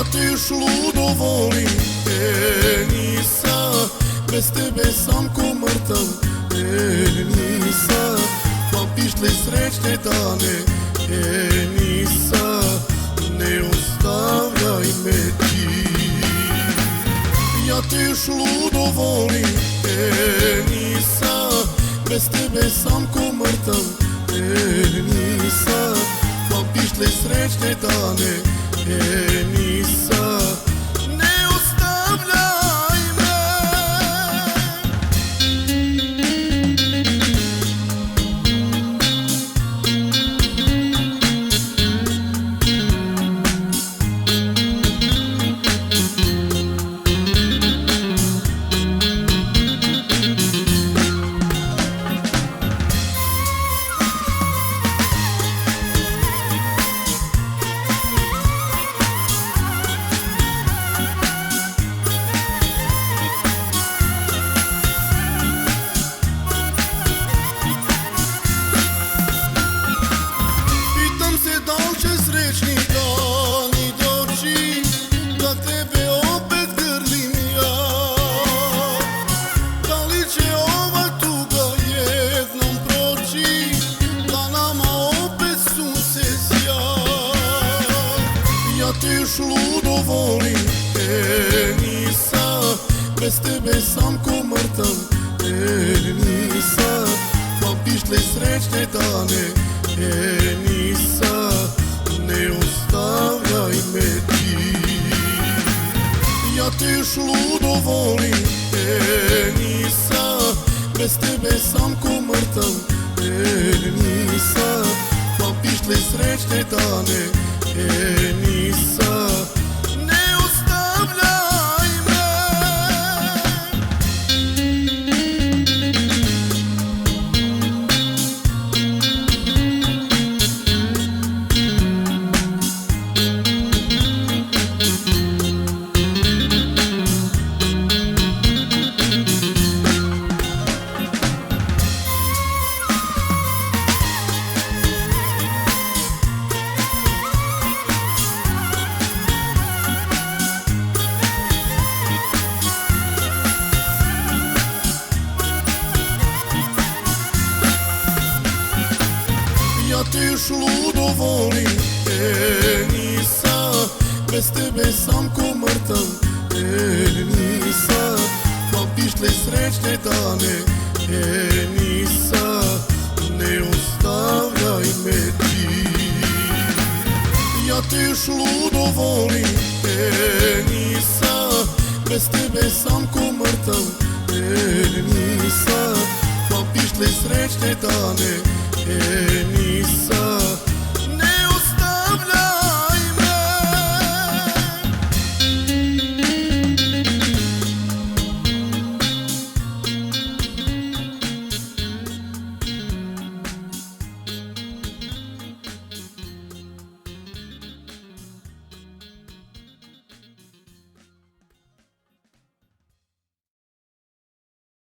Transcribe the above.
Ja te još ludo volim, Enisa, bez tebe sam ko mrtav, Enisa. Pamtiš li srećne dane, Enisa, ne ostavljaj me ti. Ja te još ludo volim, Enisa, bez tebe sam ko mrtav, Enisa. Pamtiš li srećne dane, Enisa, ne ostavljaj me. Srećni dani doći, da tebe opet grlim ja. Da li će ova tuga jednom proći, da nama opet sunce sja. Ja te još ludo volim, Enisa, bez tebe sam ko mrtav, Enisa. Pamtiš li srećne dane, Enisa, ne ostavljaj me ti. Ja te još ludo volim, Enisa, bez tebe sam ko mrtav, Enisa. Pamtiš li srećne dane, Enisa, ne ostavljaj me. Ja te još ludo volim, Enisa, bez tebe sam ko mrtav, Enisa. Pamtiš li srećne dane, Enisa, ne ostavljaj me ti. Ja te još ludo volim, Enisa, bez tebe sam ko mrtav, Enisa. Pamtiš li srećne dane, Enisa.